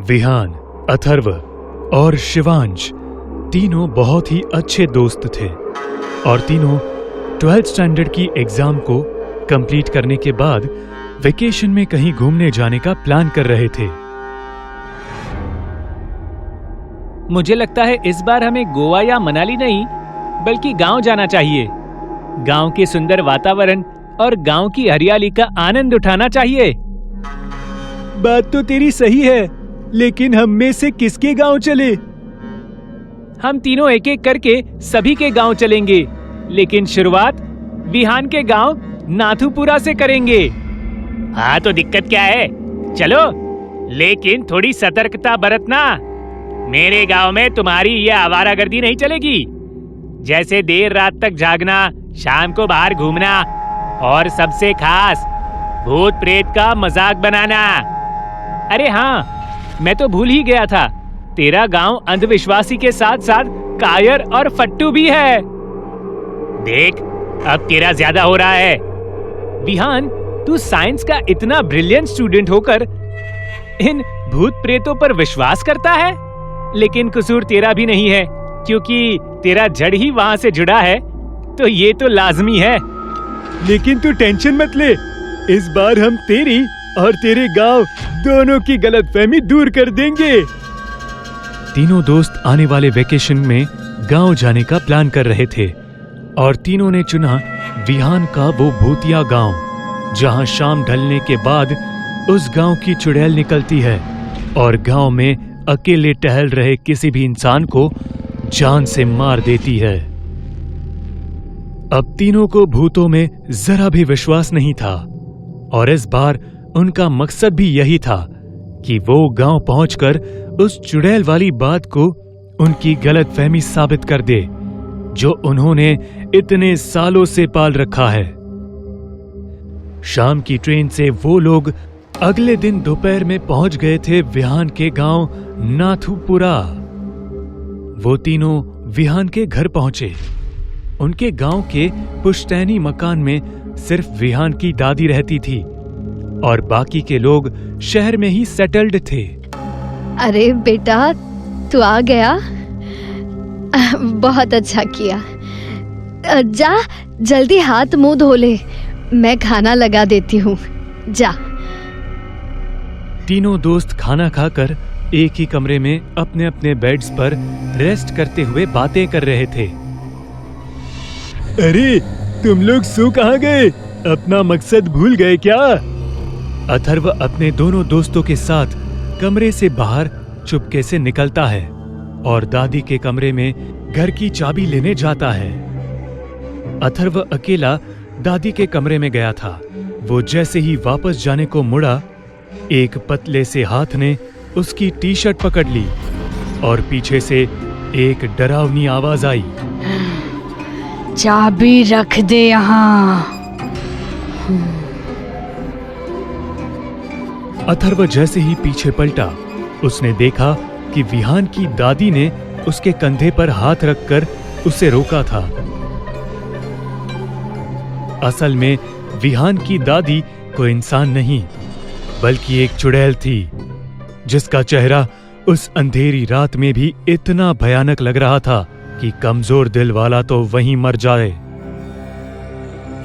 विहान, अथर्व और शिवांश तीनों बहुत ही अच्छे दोस्त थे और तीनों 12th स्टैंडर्ड की एग्जाम को कंप्लीट करने के बाद वेकेशन में कहीं घूमने जाने का प्लान कर रहे थे। मुझे लगता है इस बार हमें गोवा या मनाली नहीं बल्कि गांव जाना चाहिए। गांव के सुंदर वातावरण और गांव की हरियाली का आनंद उठाना चाहिए। बात तो तेरी सही है, लेकिन हम में से किसके गांव चले? हम तीनों एक एक करके सभी के गांव चलेंगे, लेकिन शुरुआत विहान के गांव नाथुपुरा से करेंगे। हाँ तो दिक्कत क्या है, चलो, लेकिन थोड़ी सतर्कता बरतना। मेरे गांव में तुम्हारी ये आवारागर्दी नहीं चलेगी, जैसे देर रात तक जागना, शाम को बाहर घूमना और सबसे खास भूत प्रेत का मजाक बनाना। अरे हाँ, मैं तो भूल ही गया था, तेरा गांव अंधविश्वासी के साथ साथ कायर और फट्टू भी है। देख, अब तेरा ज्यादा हो रहा है। विहान, तू साइंस का इतना ब्रिलियंट स्टूडेंट होकर इन भूत प्रेतों पर विश्वास करता है, लेकिन कसूर तेरा भी नहीं है, क्योंकि तेरा जड़ ही वहां से जुड़ा है, तो ये तो लाजमी है। लेकिन तू टेंशन मत ले, इस बार हम तेरी और तेरे गांव दोनों की गलतफहमी दूर कर देंगे। तीनों दोस्त आने वाले वेकेशन में गांव जाने का प्लान कर रहे थे और तीनों ने चुना विहान का वो भूतिया गांव, जहां शाम ढलने के बाद उस गांव की चुड़ैल निकलती है और गांव में अकेले टहल रहे किसी भी इंसान को जान से मार देती है। अब तीनों को भूतों में जरा भी विश्वास नहीं था और इस बार उनका मकसद भी यही था कि वो गांव पहुंचकर उस चुड़ैल वाली बात को उनकी गलतफहमी साबित कर दे, जो उन्होंने इतने सालों से पाल रखा है। शाम की ट्रेन से वो लोग अगले दिन दोपहर में पहुंच गए थे विहान के गांव नाथुपुरा। वो तीनों विहान के घर पहुंचे। उनके गांव के पुश्तैनी मकान में सिर्फ विहान की दादी रहती थी और बाकी के लोग शहर में ही सेटल्ड थे। अरे बेटा, तू आ गया, बहुत अच्छा किया। जा जल्दी हाथ मुंह धो ले, मैं खाना लगा देती हूँ, जा। तीनों दोस्त खाना खाकर एक ही कमरे में अपने अपने बेड्स पर रेस्ट करते हुए बातें कर रहे थे। अरे तुम लोग सो कहाँ गए? अपना मकसद भूल गए क्या? अथर्व अपने दोनों दोस्तों के साथ कमरे से बाहर चुपके से निकलता है और दादी के कमरे में घर की चाबी लेने जाता है। अथर्व अकेला दादी के कमरे में गया था। वो जैसे ही वापस जाने को मुड़ा, एक पतले से हाथ ने उसकी टी शर्ट पकड़ ली और पीछे से एक डरावनी आवाज आई, चाबी रख दे यहाँ। अथर्व जैसे ही पीछे पलटा, उसने देखा कि विहान की दादी ने उसके कंधे पर हाथ रखकर उसे रोका था। असल में विहान की दादी कोई इंसान नहीं, बल्कि एक चुड़ैल थी, जिसका चेहरा उस अंधेरी रात में भी इतना भयानक लग रहा था कि कमजोर दिल वाला तो वहीं मर जाए।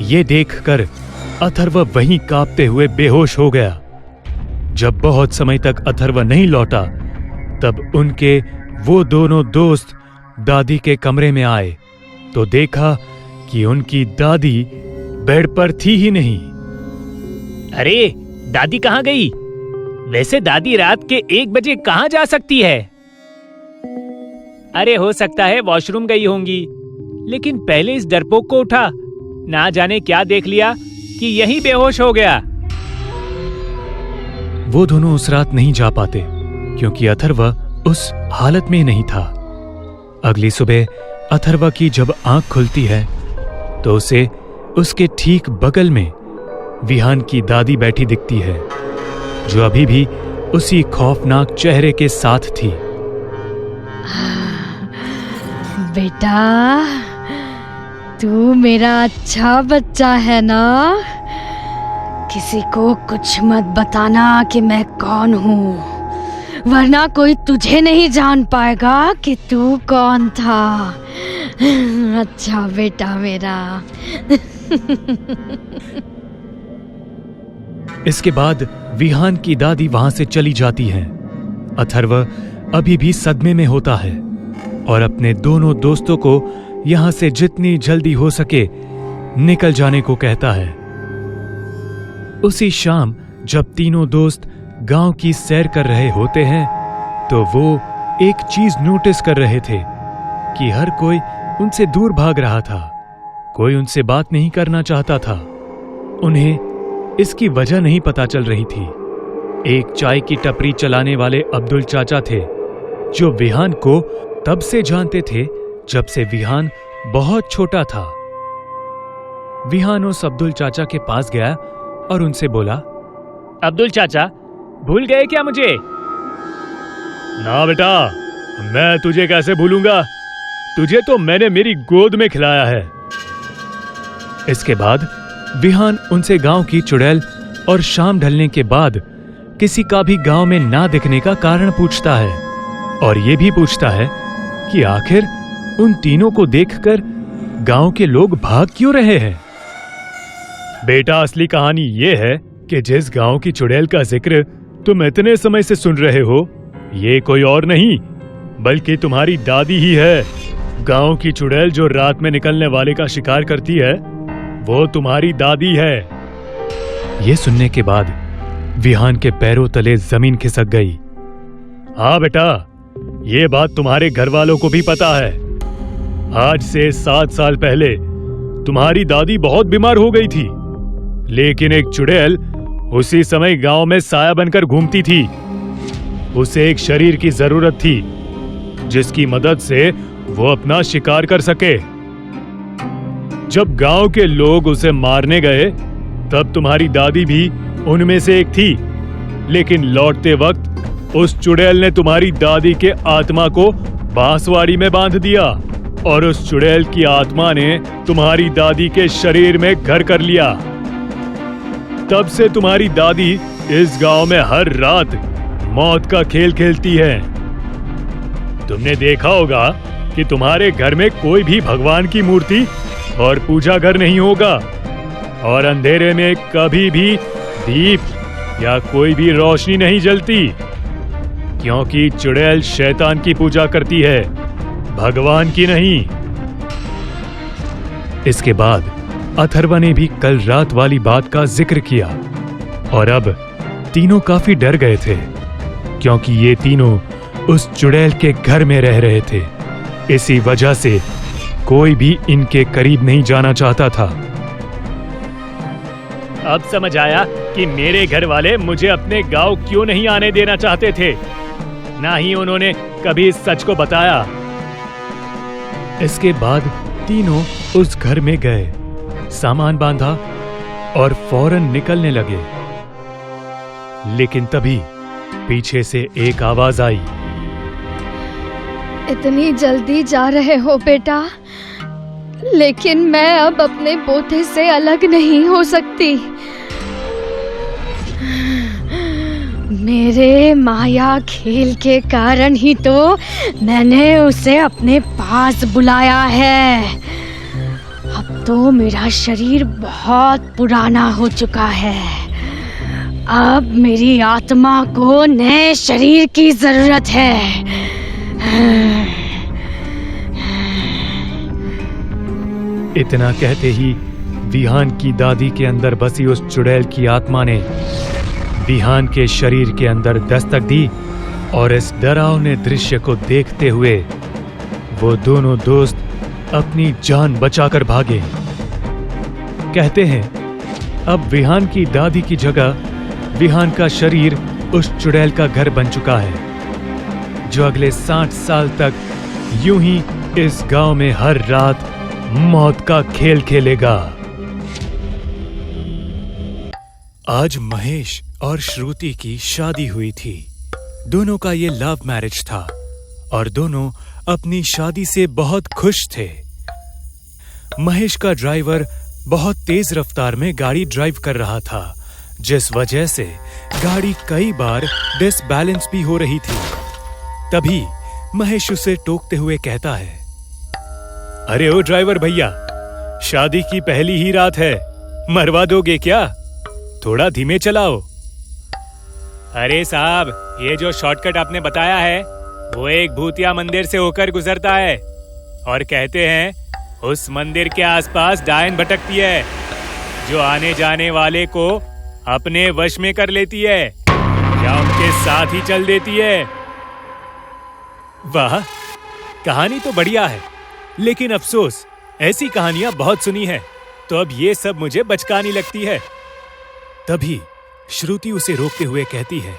ये देखकर अथर्व वहीं कांपते हुए बेहोश हो गया। जब बहुत समय तक अथर्व नहीं लौटा, तब उनके वो दोनों दोस्त दादी के कमरे में आए तो देखा कि उनकी दादी बेड पर थी ही नहीं। अरे, दादी कहाँ गई? वैसे दादी रात के 1 बजे कहाँ जा सकती है? अरे हो सकता है वॉशरूम गई होंगी, लेकिन पहले इस डरपोक को उठा, ना जाने क्या देख लिया कि यही बेहोश हो गया। वो दोनों उस रात नहीं जा पाते क्योंकि अथर्व उस हालत में नहीं था। अगली सुबह अथर्व की जब आंख खुलती है तो उसे उसके ठीक बगल में विहान की दादी बैठी दिखती है, जो अभी भी उसी खौफनाक चेहरे के साथ थी। बेटा, तू मेरा अच्छा बच्चा है ना? किसी को कुछ मत बताना कि मैं कौन हूँ, वरना कोई तुझे नहीं जान पाएगा कि तू कौन था। अच्छा बेटा मेरा। इसके बाद विहान की दादी वहां से चली जाती है। अथर्व अभी भी सदमे में होता है और अपने दोनों दोस्तों को यहां से जितनी जल्दी हो सके निकल जाने को कहता है। उसी शाम जब तीनों दोस्त गांव की सैर कर रहे होते हैं तो वो एक चीज नोटिस कर रहे थे कि हर कोई उनसे दूर भाग रहा था। कोई उनसे बात नहीं करना चाहता था। उन्हें इसकी वजह नहीं पता चल रही थी। एक चाय की टपरी चलाने वाले अब्दुल चाचा थे जो विहान को तब से जानते थे जब से विहान बहुत छोटा था। विहान उस अब्दुल चाचा के पास गया और उनसे बोला, अब्दुल चाचा, भूल गए क्या मुझे? ना बेटा, मैं तुझे कैसे भूलूंगा? तुझे तो मैंने मेरी गोद में खिलाया है। इसके बाद विहान उनसे गांव की चुड़ैल और शाम ढलने के बाद किसी का भी गांव में ना दिखने का कारण पूछता है और ये भी पूछता है कि आखिर उन तीनों को देखकर गांव के लोग भाग क्यों रहे हैं। बेटा, असली कहानी ये है कि जिस गांव की चुड़ैल का जिक्र तुम इतने समय से सुन रहे हो, ये कोई और नहीं बल्कि तुम्हारी दादी ही है। गांव की चुड़ैल जो रात में निकलने वाले का शिकार करती है, वो तुम्हारी दादी है। ये सुनने के बाद विहान के पैरों तले जमीन खिसक गई। हाँ बेटा, ये बात तुम्हारे घर वालों को भी पता है। आज से 7 साल पहले तुम्हारी दादी बहुत बीमार हो गई थी, लेकिन एक चुड़ैल उसी समय गांव में साया बनकर घूमती थी। उसे एक शरीर की जरूरत थी जिसकी मदद से वो अपना शिकार कर सके। जब गांव के लोग उसे मारने गए तब तुम्हारी दादी भी उनमें से एक थी, लेकिन लौटते वक्त उस चुड़ैल ने तुम्हारी दादी के आत्मा को बांसवाड़ी में बांध दिया और उस चुड़ैल की आत्मा ने तुम्हारी दादी के शरीर में घर कर लिया। तब से तुम्हारी दादी इस गांव में हर रात मौत का खेल खेलती है। तुमने देखा होगा कि तुम्हारे घर में कोई भी भगवान की मूर्ति और पूजा घर नहीं होगा और अंधेरे में कभी भी दीप या कोई भी रोशनी नहीं जलती, क्योंकि चुड़ैल शैतान की पूजा करती है, भगवान की नहीं। इसके बाद अथर्व ने भी कल रात वाली बात का जिक्र किया और अब तीनों काफी डर गए थे क्योंकि ये तीनों उस चुड़ैल के घर में रह रहे थे। इसी वजह से कोई भी इनके करीब नहीं जाना चाहता था। अब समझ आया कि मेरे घर वाले मुझे अपने गांव क्यों नहीं आने देना चाहते थे, ना ही उन्होंने कभी इस सच को बताया। इसके बाद तीनों उस घर में गए, सामान बांधा और फौरन निकलने लगे। लेकिन तभी पीछे से एक आवाज आई। इतनी जल्दी जा रहे हो बेटा, लेकिन मैं अब अपने पोते से अलग नहीं हो सकती। मेरे माया खेल के कारण ही तो मैंने उसे अपने पास बुलाया है। अब तो मेरा शरीर बहुत पुराना हो चुका है। अब मेरी आत्मा को नए शरीर की जरूरत है। इतना कहते ही विहान की दादी के अंदर बसी उस चुड़ैल की आत्मा ने विहान के शरीर के अंदर दस्तक दी और इस डरावने दृश्य को देखते हुए वो दोनों दोस्त अपनी जान बचाकर भागे। कहते हैं अब विहान की दादी की जगह विहान का शरीर उस चुड़ैल का घर बन चुका है, जो अगले 60 साल तक यूं ही इस गांव में हर रात मौत का खेल खेलेगा। आज महेश और श्रुति की शादी हुई थी। दोनों का ये लव मैरिज था और दोनों अपनी शादी से बहुत खुश थे। महेश का ड्राइवर बहुत तेज रफ्तार में गाड़ी ड्राइव कर रहा था, जिस वजह से गाड़ी कई बार डिसबैलेंस भी हो रही थी। तभी महेश उसे टोकते हुए कहता है, अरे ओ ड्राइवर भैया, शादी की पहली ही रात है, मरवा दोगे क्या? थोड़ा धीमे चलाओ। अरे साहब, ये जो शॉर्टकट आपने बताया है वो एक भूतिया मंदिर से होकर गुजरता है और कहते हैं उस मंदिर के आसपास डायन भटकती है जो आने जाने वाले को अपने वश में कर लेती है या उनके साथ ही चल देती है। वाह, कहानी तो बढ़िया है, लेकिन अफसोस ऐसी कहानियां बहुत सुनी है, तो अब ये सब मुझे बचकानी लगती है। तभी श्रुति उसे रोकते हुए कहती है,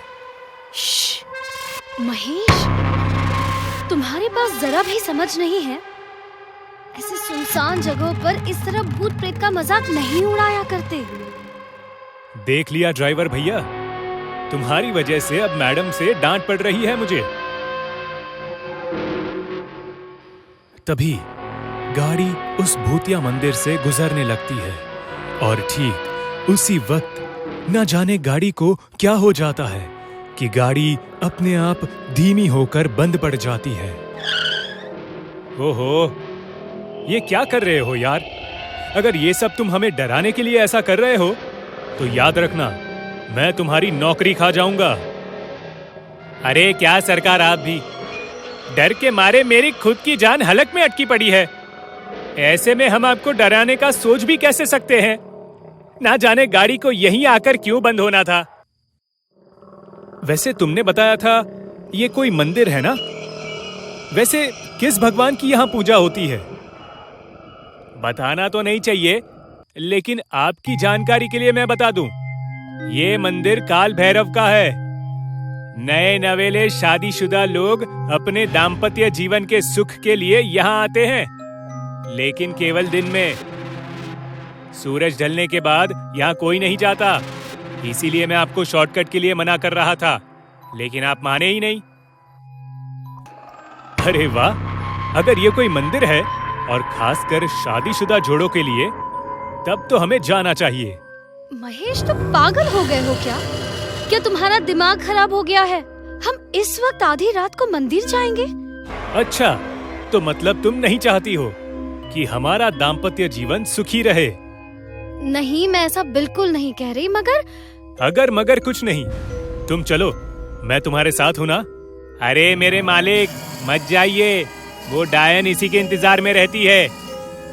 महेश, तुम्हारे पास जरा भी समझ नहीं है। ऐसे सुनसान जगहों पर इस तरह भूत प्रेत का मजाक नहीं उड़ाया करते। देख लिया ड्राइवर भैया, तुम्हारी वजह से अब मैडम से डांट पड़ रही है मुझे। तभी गाड़ी उस भूतिया मंदिर से गुजरने लगती है और ठीक उसी वक्त न जाने गाड़ी को क्या हो जाता है कि गाड़ी अपने आप धीमी होकर बंद पड़ जाती है। ओहो, ये क्या कर रहे हो यार? अगर ये सब तुम हमें डराने के लिए ऐसा कर रहे हो तो याद रखना, मैं तुम्हारी नौकरी खा जाऊंगा। अरे क्या सरकार, आप भी डर के मारे मेरी खुद की जान हलक में अटकी पड़ी है। ऐसे में हम आपको डराने का सोच भी कैसे सकते हैं? ना जाने गाड़ी को यहीं आकर क्यों बंद होना था। वैसे तुमने बताया था ये कोई मंदिर है ना? वैसे किस भगवान की यहाँ पूजा होती है? बताना तो नहीं चाहिए, लेकिन आपकी जानकारी के लिए मैं बता दूं, ये मंदिर काल भैरव का है। नए नवेले शादीशुदा लोग अपने दाम्पत्य जीवन के सुख के लिए यहाँ आते हैं, लेकिन केवल दिन में। सूरज ढलने के बाद यहाँ कोई नहीं जाता। इसीलिए मैं आपको शॉर्टकट के लिए मना कर रहा था, लेकिन आप माने ही नहीं। अरे वाह, अगर ये कोई मंदिर है और खासकर शादीशुदा जोड़ों के लिए, तब तो हमें जाना चाहिए। महेश, तुम पागल हो गए हो क्या? क्या तुम्हारा दिमाग खराब हो गया है? हम इस वक्त आधी रात को मंदिर जाएंगे? अच्छा, तो मतलब तुम नहीं चाहती हो कि हमारा दाम्पत्य जीवन सुखी रहे? नहीं, मैं ऐसा बिल्कुल नहीं कह रही, मगर अगर मगर कुछ नहीं, तुम चलो, मैं तुम्हारे साथ हूं ना। अरे मेरे मालिक, मत जाइए, वो डायन इसी के इंतजार में रहती है।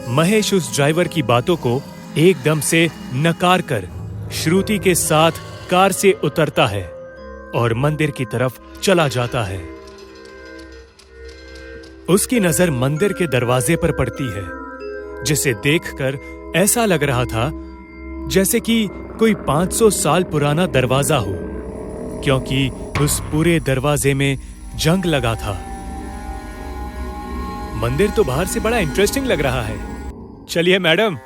महेश उस ड्राइवर की बातों को एकदम से नकार कर श्रुति के साथ कार से उतरता है और मंदिर की तरफ चला जाता है। उसकी नजर मंदिर के दरवाजे पर पड़ती है, जिसे देखकर ऐसा लग रहा था जैसे कि कोई 500 साल पुराना दरवाजा हो, क्योंकि उस पूरे दरवाजे में जंग लगा था। मंदिर तो बाहर से बड़ा इंटरेस्टिंग लग रहा है। चलिए मैडम,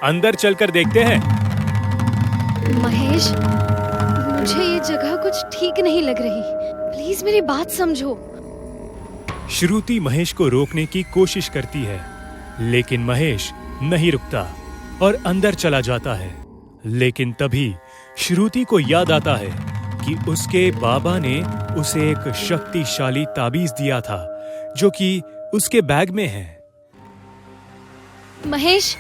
अंदर चलकर देखते हैं। महेश, मुझे ये जगह कुछ ठीक नहीं लग रही। प्लीज मेरी बात समझो। श्रुति महेश को रोकने की कोशिश करती है, लेकिन महेश नहीं रुकता और अंदर चला जाता है। लेकिन तभी श्रुति को याद आता है कि उसके बाबा ने उसे एक शक्तिशाली ताबीज दिया था, जो कि उसके बैग में है। महेश,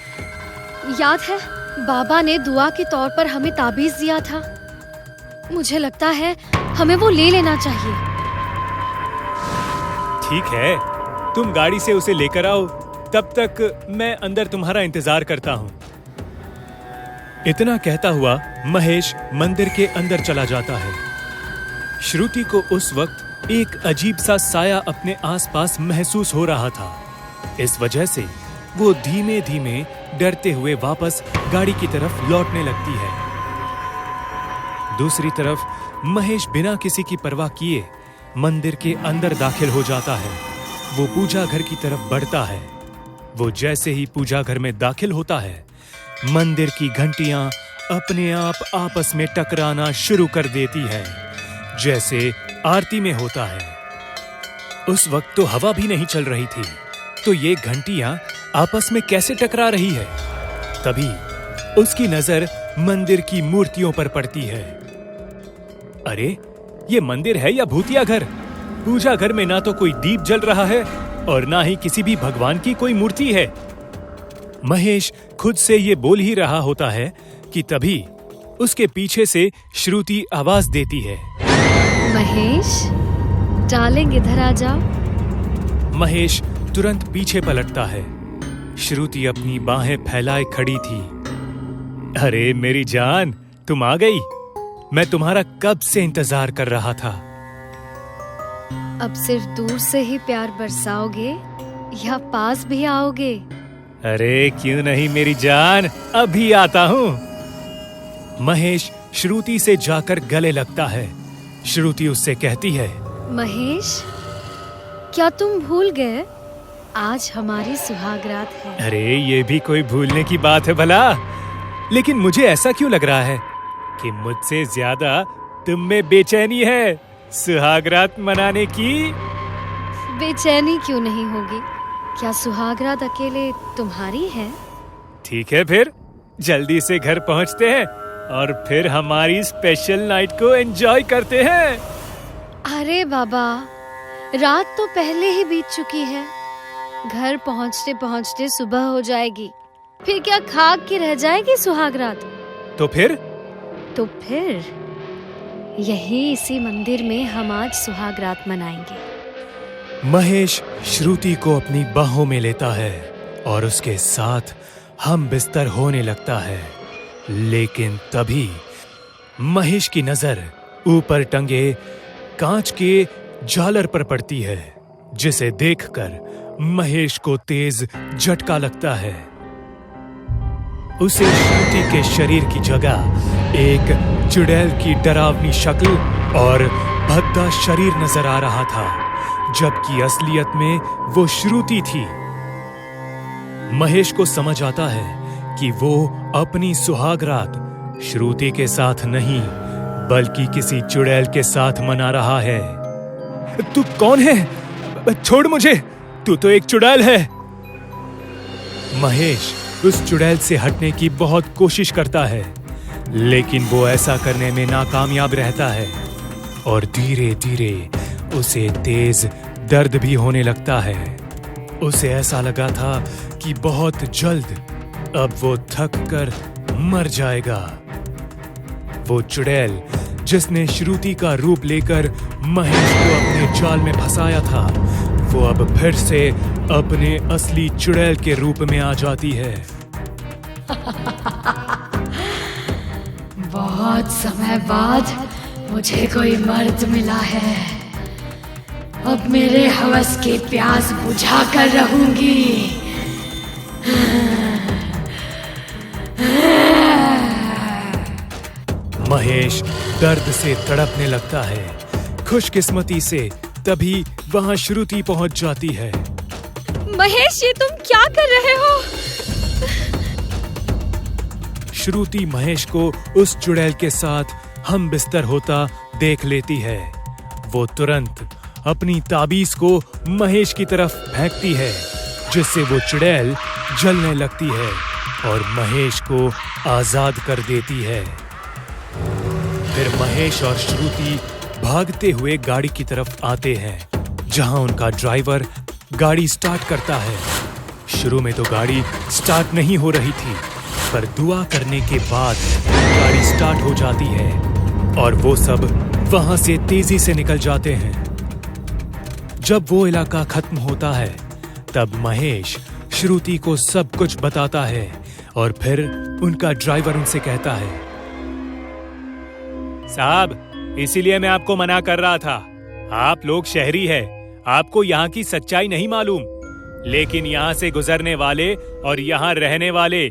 याद है बाबा ने दुआ के तौर पर हमें ताबीज दिया था? मुझे लगता है हमें वो ले लेना चाहिए। ठीक है, तुम गाड़ी से उसे लेकर आओ, तब तक मैं अंदर तुम्हारा इंतजार करता हूँ। इतना कहता हुआ महेश मंदिर के अंदर चला जाता है। श्रुति को उस वक्त एक अजीब सा साया अपने आसपास महसूस हो रहा था। इस वजह से वो धीमे धीमे डरते हुए वापस गाड़ी की तरफ लौटने लगती है। दूसरी तरफ महेश बिना किसी की परवाह किए मंदिर के अंदर दाखिल हो जाता है। वो पूजा घर की तरफ बढ़ता है। वो जैसे ही पूजा घर में दाखिल होता है, मंदिर की घंटियां अपने आप आपस में टकराना शुरू कर देती है, जैसे आरती में होता है। उस वक्त तो हवा भी नहीं चल रही थी, तो ये घंटियां आपस में कैसे टकरा रही है? तभी उसकी नजर मंदिर की मूर्तियों पर पड़ती है। अरे, ये मंदिर है या भूतिया घर? पूजा घर में ना तो कोई दीप जल रहा है और ना ही किसी भी भगवान की कोई मूर्ति है। महेश खुद से ये बोल ही रहा होता है कि तभी उसके पीछे से श्रुति आवाज देती है, महेश, डार्लिंग इधर आ जाओ। महेश तुरंत पीछे पलटता है। श्रुति अपनी बाहें फैलाए खड़ी थी। अरे मेरी जान, तुम आ गई। मैं तुम्हारा कब से इंतजार कर रहा था। अब सिर्फ दूर से ही प्यार बरसाओगे या पास भी आओगे? अरे क्यों नहीं मेरी जान, अभी आता हूँ। महेश श्रुति से जाकर गले लगता है। श्रुति उससे कहती है, महेश, क्या तुम भूल गए? आज हमारी सुहागरात है। अरे ये भी कोई भूलने की बात है भला? लेकिन मुझे ऐसा क्यों लग रहा है कि मुझसे ज्यादा तुम में बेचैनी है सुहागरात मनाने की। बेचैनी क्यों नहीं होगी? क्या सुहागरात अकेले तुम्हारी है? ठीक है, फिर जल्दी से घर पहुंचते हैं और फिर हमारी स्पेशल नाइट को एंजॉय करते हैं। अरे बाबा, रात तो पहले ही बीत चुकी है। घर पहुंचते पहुंचते सुबह हो जाएगी। फिर क्या खाक की रह जाएगी सुहागरात? तो फिर यही इसी मंदिर में हम आज सुहागरात मनाएंगे। महेश श्रुति को अपनी बाहों में लेता है और उसके साथ हम बिस्तर होने लगता है। लेकिन तभी महेश की नजर ऊपर टंगे कांच के झालर पर पड़ती है, जिसे देखकर महेश को तेज झटका लगता है। उसे श्रुति के शरीर की जगह एक चुड़ैल की डरावनी शक्ल और भद्दा शरीर नजर आ रहा था, जबकि असलियत में वो श्रुति थी। महेश को समझ आता है कि वो अपनी सुहागरात श्रुति के साथ नहीं बल्कि किसी चुड़ैल के साथ मना रहा है। तू कौन है? छोड़ मुझे, तू तो एक चुड़ैल है। महेश उस चुड़ैल से हटने की बहुत कोशिश करता है, लेकिन वो ऐसा करने में नाकामयाब रहता है और धीरे धीरे उसे तेज दर्द भी होने लगता है। उसे ऐसा लगा था कि बहुत जल्द अब वो थक कर मर जाएगा। वो चुड़ैल जिसने श्रुति का रूप लेकर महेश को अपने जाल में फंसाया था, वो अब फिर से अपने असली चुड़ैल के रूप में आ जाती है। बहुत समय बाद मुझे कोई मर्द मिला है। अब मेरे हवस की प्यास बुझा कर रहूंगी। महेश दर्द से तड़पने लगता है। खुशकिस्मती से तभी वहां श्रुति पहुंच जाती है। महेश, ये तुम क्या कर रहे हो? श्रुति महेश को उस चुड़ैल के साथ हम बिस्तर होता देख लेती है। वो तुरंत अपनी ताबीज को महेश की तरफ फेंकती है, जिससे वो चुड़ैल जलने लगती है और महेश को आजाद कर देती है। फिर महेश और श्रुति भागते हुए गाड़ी की तरफ आते हैं, जहां उनका ड्राइवर गाड़ी स्टार्ट करता है। शुरू में तो गाड़ी स्टार्ट नहीं हो रही थी, पर दुआ करने के बाद गाड़ी स्टार्ट हो जाती है और वो सब वहां से तेजी से निकल जाते हैं। जब वो इलाका खत्म होता है, तब महेश श्रुति को सब कुछ बताता है और फिर उनका ड्राइवर उनसे कहता है, साहब, इसीलिए मैं आपको मना कर रहा था। आप लोग शहरी हैं, आपको यहाँ की सच्चाई नहीं मालूम, लेकिन यहाँ से गुजरने वाले और यहाँ रहने वाले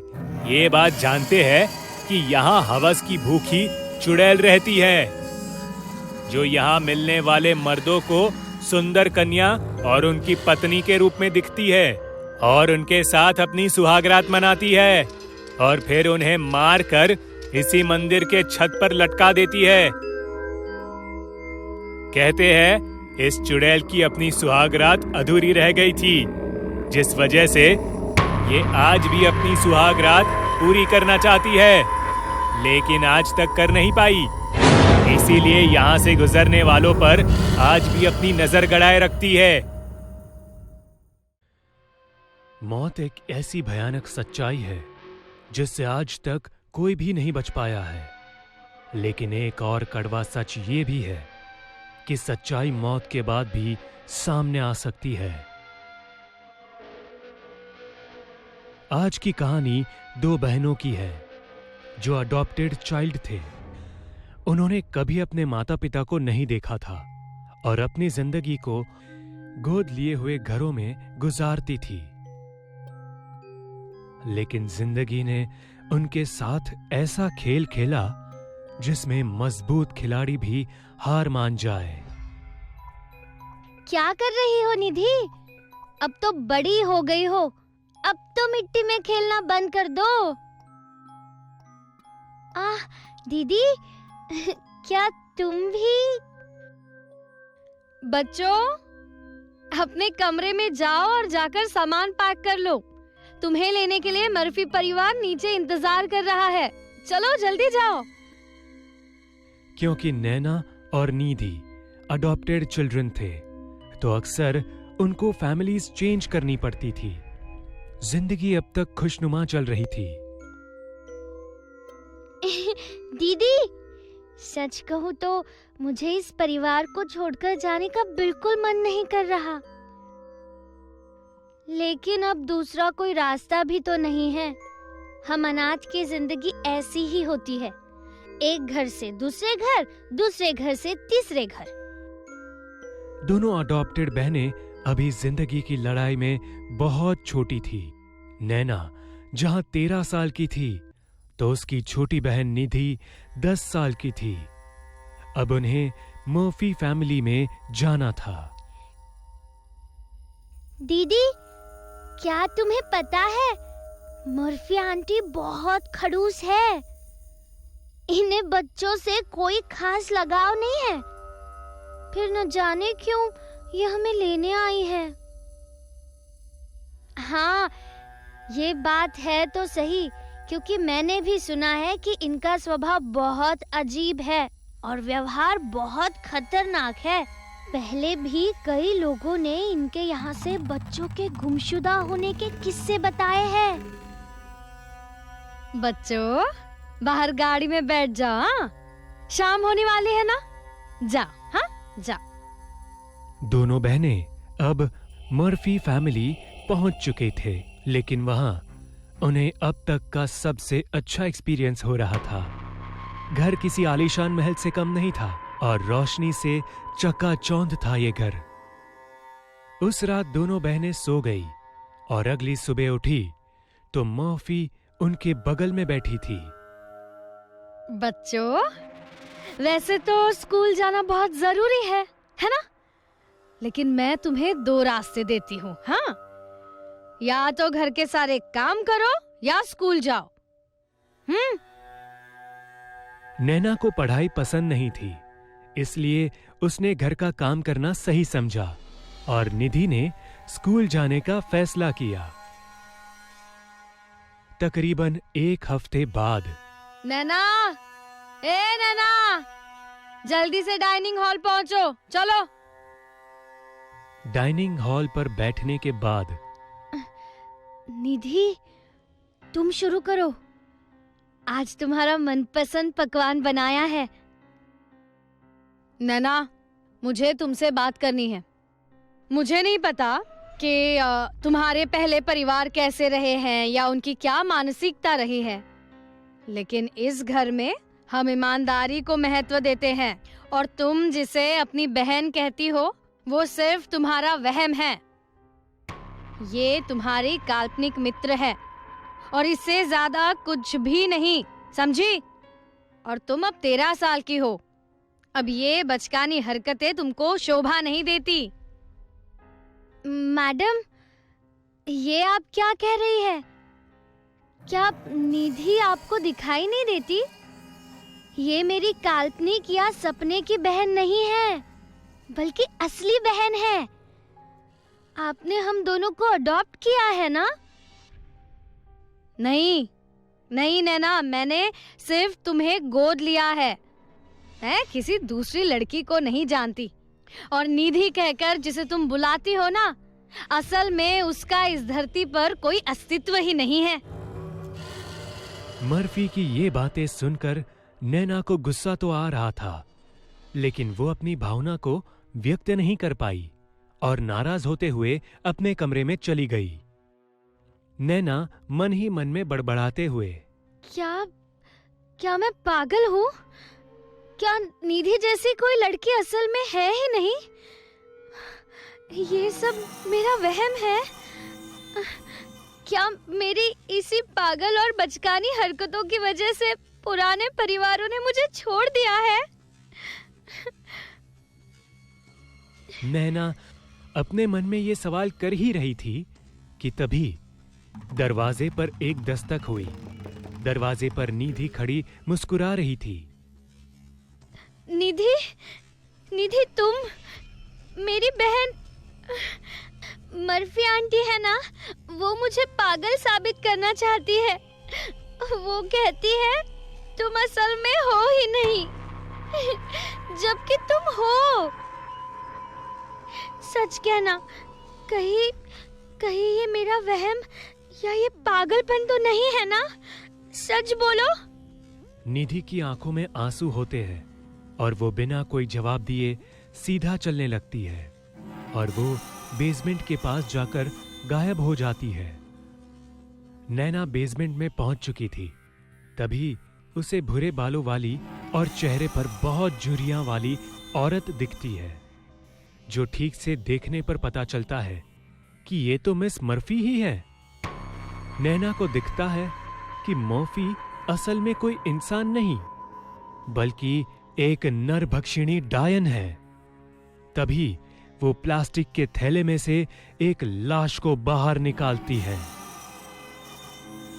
ये बात जानते हैं कि यहाँ हवस की भूखी चुड़ैल रहती है, जो यहाँ मिलने वाले मर्दों को सुंदर कन्या और उनकी पत्नी के रूप में दिखती है और उनके साथ अपनी सुहागरात मनाती है और फिर उन्हें मार कर इसी मंदिर के छत पर लटका देती है। कहते हैं इस चुड़ैल की अपनी सुहागरात अधूरी रह गई थी, जिस वजह से ये आज भी अपनी सुहागरात पूरी करना चाहती है। लेकिन आज तक कर नहीं पाई। इसीलिए यहाँ से गुजरने वालों पर आज भी अपनी नजर गड़ाए रखती है। मौत एक ऐसी भयानक सच्चाई है जिससे आज तक कोई भी नहीं बच पाया है। लेकिन एक और कड़वा सच ये भी है कि सच्चाई मौत के बाद भी सामने आ सकती है। आज की कहानी दो बहनों की है जो अडॉप्टेड चाइल्ड थे। उन्होंने कभी अपने माता पिता को नहीं देखा था और अपनी जिंदगी को गोद लिए हुए घरों में गुजारती थी। लेकिन जिंदगी ने उनके साथ ऐसा खेल खेला जिसमें मजबूत खिलाड़ी भी हार मान जाए। क्या कर रही हो निधि? अब तो बड़ी हो गई हो, अब तो मिट्टी में खेलना बंद कर दो। दीदी क्या तुम भी? बच्चों, अपने कमरे में जाओ और जाकर सामान पैक कर लो। तुम्हें लेने के लिए मर्फी परिवार नीचे इंतजार कर रहा है। चलो जल्दी जाओ। क्योंकि नैना और निधि अडॉप्टेड चिल्ड्रन थे, तो अक्सर उनको फैमिलीज चेंज करनी पड़ती थी। जिंदगी अब तक खुशनुमा चल रही थी। दीदी, सच कहूँ तो मुझे इस परिवार को छोड़कर जाने का बिल्कुल मन नहीं कर रहा। लेकिन अब दूसरा कोई रास्ता भी तो नहीं है। हम अनाथ की जिंदगी ऐसी ही होती है, एक घर से दूसरे घर, दूसरे घर से तीसरे घर। दोनों अडॉप्टेड बहनें अभी जिंदगी की लड़ाई में बहुत छोटी थी। नैना जहां 13 साल की थी तो उसकी छोटी बहन निधि 10 साल की थी। अब उन्हें मर्फी फैमिली में जाना था। दीदी, क्या तुम्हें पता है मर्फी आंटी बहुत खड़ूस है। इन्हें बच्चों से कोई खास लगाव नहीं है। फिर न जाने क्यों ये हमें लेने आई है। हाँ, ये बात है तो सही, क्योंकि मैंने भी सुना है कि इनका स्वभाव बहुत अजीब है और व्यवहार बहुत खतरनाक है। पहले भी कई लोगों ने इनके यहाँ से बच्चों के गुमशुदा होने के किस्से बताए हैं। बच्चों, बाहर गाड़ी में बैठ जाओ। हाँ? शाम होने वाली है ना, जाओ। हाँ, जाओ। दोनों बहनें अब मर्फी फैमिली पहुंच चुके थे, लेकिन वहां उन्हें अब तक का सबसे अच्छा एक्सपीरियंस हो रहा था। घर किसी आलीशान महल से कम नहीं था और रोशनी से चकाचौंध था ये घर। उस रात दोनों बहनें सो गई और अगली सुबह उठी तो मर्फी उनके बगल में बैठी थी। बच्चों, वैसे तो स्कूल जाना बहुत जरूरी है ना? लेकिन मैं तुम्हें 2 रास्ते देती हूँ। हाँ, या तो घर के सारे काम करो या स्कूल जाओ। नैना को पढ़ाई पसंद नहीं थी, इसलिए उसने घर का काम करना सही समझा और निधि ने स्कूल जाने का फैसला किया। तकरीबन 1 हफ्ते बाद नैना, नैना, जल्दी से डाइनिंग हॉल पहुंचो, चलो। डाइनिंग हॉल पर बैठने के बाद निधि, तुम शुरू करो। आज तुम्हारा मनपसंद पकवान बनाया है। नैना, मुझे तुमसे बात करनी है। मुझे नहीं पता कि तुम्हारे पहले परिवार कैसे रहे हैं या उनकी क्या मानसिकता रही है, लेकिन इस घर में हम ईमानदारी को महत्व देते हैं और तुम जिसे अपनी बहन कहती हो वो सिर्फ तुम्हारा वहम है। ये तुम्हारी काल्पनिक मित्र है और इससे ज्यादा कुछ भी नहीं, समझी? और तुम अब 13 साल की हो। अब ये बचकानी हरकतें तुमको शोभा नहीं देती। मैडम, ये आप क्या कह रही है? क्या निधि आपको दिखाई नहीं देती? ये मेरी काल्पनिक या सपने की बहन नहीं है, बल्कि असली बहन है। आपने हम दोनों को अडॉप्ट किया है ना? नहीं, नहीं नैना, मैंने सिर्फ तुम्हें गोद लिया है। मैं किसी दूसरी लड़की को नहीं जानती। और निधि कहकर जिसे तुम बुलाती हो ना, असल में उसका इस धरती पर कोई अस्तित्व ही नहीं है। मर्फी की ये बातें सुनकर नैना को गुस्सा तो आ रहा था, लेकिन वो अपनी भावना को व्यक्त नहीं कर पाई और नाराज होते हुए अपने कमरे में चली गई। नैना मन ही मन में बड़बड़ाते हुए, क्या मैं पागल हूँ? क्या निधि जैसी कोई लड़की असल में है ही नहीं? ये सब मेरा वहम है। क्या मेरी इसी पागल और बचकानी हरकतों की वजह से पुराने परिवारों ने मुझे छोड़ दिया है? नैना अपने मन में ये सवाल कर ही रही थी कि तभी दरवाजे पर एक दस्तक हुई। दरवाजे पर निधि खड़ी मुस्कुरा रही थी। निधि तुम? मेरी बहन मर्फी आंटी है ना, वो मुझे पागल साबित करना चाहती है। वो कहती है तुम असल में हो ही नहीं, जबकि तुम हो। सच कहना, कहीं ये मेरा वहम या ये पागलपन तो नहीं है ना? सच बोलो। निधि की आंखों में आंसू होते हैं और वो बिना कोई जवाब दिए सीधा चलने लगती है और वो बेसमेंट के पास जाकर गायब हो जाती है। नैना बेसमेंट में पहुंच चुकी थी। तभी उसे भूरे बालों वाली और चेहरे पर बहुत झुर्रियां वाली औरत दिखती है, जो ठीक से देखने पर पता चलता है कि ये तो मिस मर्फी ही है। नैना को दिखता है कि मर्फी असल में कोई इंसान नहीं, बल्कि एक नरभक्षिणी डायन है। तभी वो प्लास्टिक के थैले में से एक लाश को बाहर निकालती है।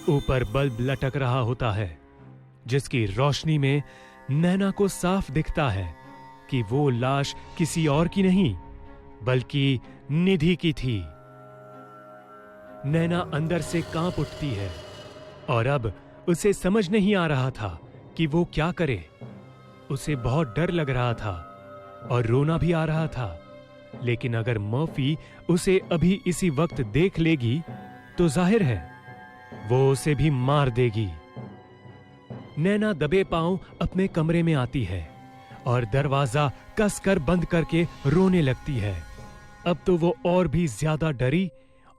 ऊपर बल्ब लटक रहा होता है, जिसकी रोशनी में नैना को साफ दिखता है कि वो लाश किसी और की नहीं, बल्कि निधि की थी। नैना अंदर से कांप उठती है और अब उसे समझ नहीं आ रहा था कि वो क्या करे। उसे बहुत डर लग रहा था और रोना भी आ रहा था, लेकिन अगर मर्फी उसे अभी इसी वक्त देख लेगी तो जाहिर है वो उसे भी मार देगी। नैना दबे पांव अपने कमरे में आती है और दरवाजा कसकर बंद करके रोने लगती है। अब तो वो और भी ज्यादा डरी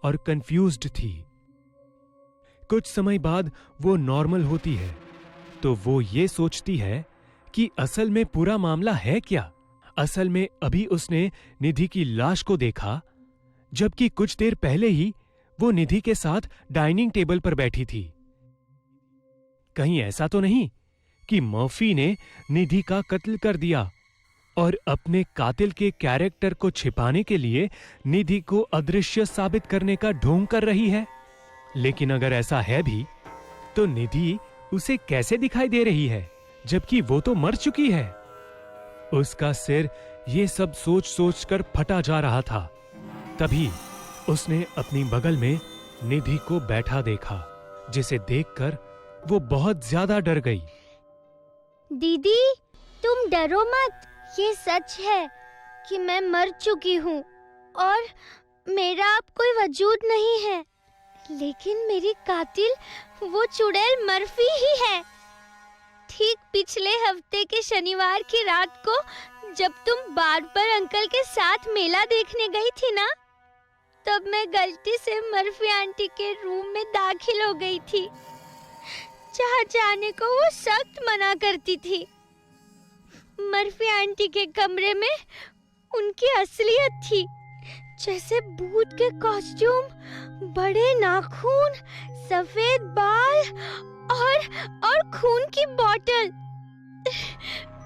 और कंफ्यूज्ड थी। कुछ समय बाद वो नॉर्मल होती है तो वो ये सोचती है कि असल में पूरा मामला है क्या। असल में अभी उसने निधि की लाश को देखा, जबकि कुछ देर पहले ही वो निधि के साथ डाइनिंग टेबल पर बैठी थी। कहीं ऐसा तो नहीं कि मर्फी ने निधि का कत्ल कर दिया और अपने कातिल के कैरेक्टर को छिपाने के लिए निधि को अदृश्य साबित करने का ढोंग कर रही है। लेकिन अगर ऐसा है भी तो निधि उसे कैसे दिखाई दे रही है, जबकि वो तो मर चुकी है। उसका सिर ये सब सोच सोच कर फटा जा रहा था। तभी उसने अपनी बगल में निधि को बैठा देखा, जिसे देखकर वो बहुत ज्यादा डर गई। दीदी, तुम डरो मत। ये सच है कि मैं मर चुकी हूँ और मेरा अब कोई वजूद नहीं है, लेकिन मेरी कातिल वो चुड़ैल मर्फी ही है। ठीक पिछले हफ्ते के शनिवार की रात को जब तुम बार्बर अंकल के साथ मेला देखने गई थी ना, तब मैं गलती से मर्फी आंटी के रूम में दाखिल हो गई थी, जहाँ जाने को वो सख्त मना करती थी। मर्फी आंटी के कमरे में उनकी असलियत थी, जैसे भूत के कॉस्ट्यूम, बड़े नाखून, सफेद बाल और खून की बोतल।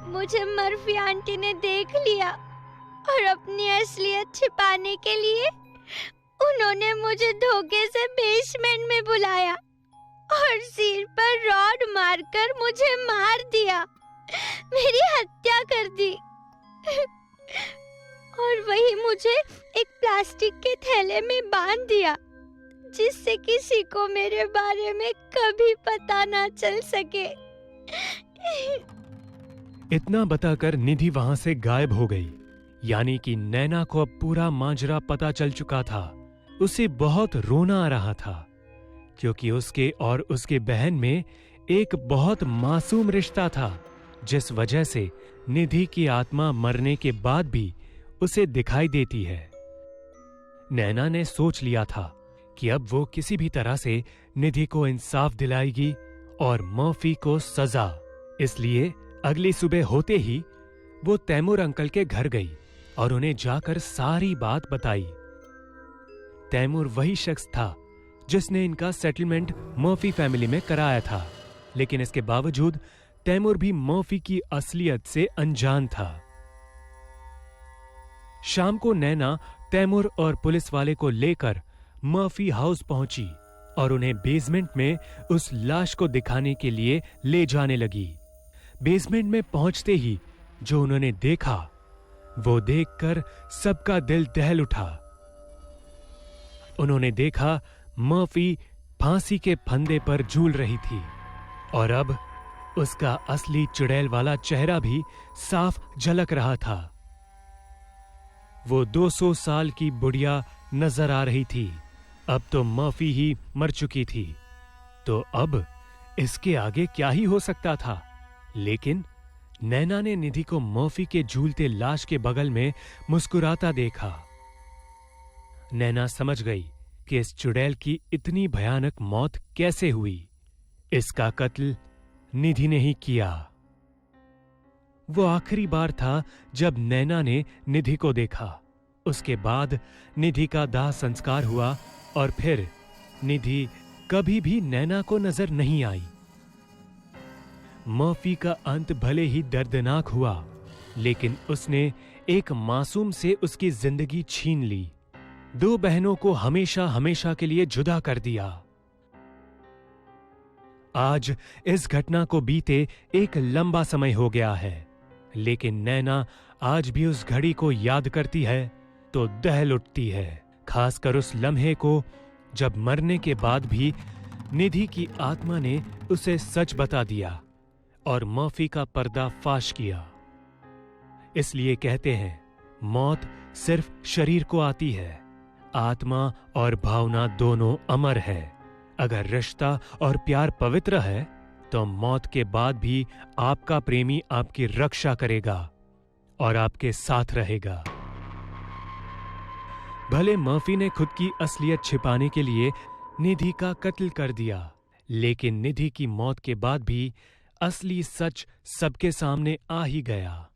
मुझे मर्फी आंटी ने देख लिया और अपनी असलियत छिपाने के लिए उन्होंने मुझे धोखे से बेसमेंट में बुलाया और सिर पर रॉड मारकर मुझे मार दिया, मेरी हत्या कर दी। और वही मुझे एक प्लास्टिक के थैले में बांध दिया, जिससे किसी को मेरे बारे में कभी पता ना चल सके। इतना बताकर निधि वहां से गायब हो गई। यानी कि नैना को अब पूरा माजरा पता चल चुका था। उसे बहुत रोना आ रहा था, क्योंकि उसके और उसके बहन में एक बहुत मासूम रिश्ता था, जिस वजह से निधि की आत्मा मरने के बाद भी उसे दिखाई देती है। नैना ने सोच लिया था कि अब वो किसी भी तरह से निधि को इंसाफ दिलाएगी और मर्फी को सजा। इसलिए अगली सुबह होते ही वो तैमूर अंकल के घर गई और उन्हें जाकर सारी बात बताई। तैमूर वही शख्स था जिसने इनका सेटलमेंट मर्फी फैमिली में कराया था, लेकिन इसके बावजूद तैमूर भी मर्फी की असलियत से अनजान था। शाम को नैना तैमूर और पुलिस वाले को लेकर मर्फी हाउस पहुंची और उन्हें बेसमेंट में उस लाश को दिखाने के लिए ले जाने लगी। बेसमेंट में पहुंचते ही जो उन्होंने देखा, वो देखकर सबका दिल दहल उठा। उन्होंने देखा मर्फी फांसी के फंदे पर झूल रही थी और अब उसका असली चुड़ैल वाला चेहरा भी साफ झलक रहा था। वो 200 साल की बुढ़िया नजर आ रही थी। अब तो मर्फी ही मर चुकी थी, तो अब इसके आगे क्या ही हो सकता था। लेकिन नैना ने निधि को मर्फी के झूलते लाश के बगल में मुस्कुराता देखा। नैना समझ गई कि इस चुड़ैल की इतनी भयानक मौत कैसे हुई। इसका कत्ल निधि ने ही किया। वो आखिरी बार था जब नैना ने निधि को देखा। उसके बाद निधि का दाह संस्कार हुआ और फिर निधि कभी भी नैना को नजर नहीं आई। मर्फी का अंत भले ही दर्दनाक हुआ, लेकिन उसने एक मासूम से उसकी जिंदगी छीन ली। 2 बहनों को हमेशा हमेशा के लिए जुदा कर दिया। आज इस घटना को बीते एक लंबा समय हो गया है, लेकिन नैना आज भी उस घड़ी को याद करती है तो दहल उठती है। खासकर उस लम्हे को जब मरने के बाद भी निधि की आत्मा ने उसे सच बता दिया और मर्फी का पर्दा फाश किया। इसलिए कहते हैं, मौत सिर्फ शरीर को आती है, आत्मा और भावना दोनों अमर है। अगर रिश्ता और प्यार पवित्र है तो मौत के बाद भी आपका प्रेमी आपकी रक्षा करेगा और आपके साथ रहेगा। भले मर्फी ने खुद की असलियत छिपाने के लिए निधि का कत्ल कर दिया, लेकिन निधि की मौत के बाद भी असली सच सबके सामने आ ही गया।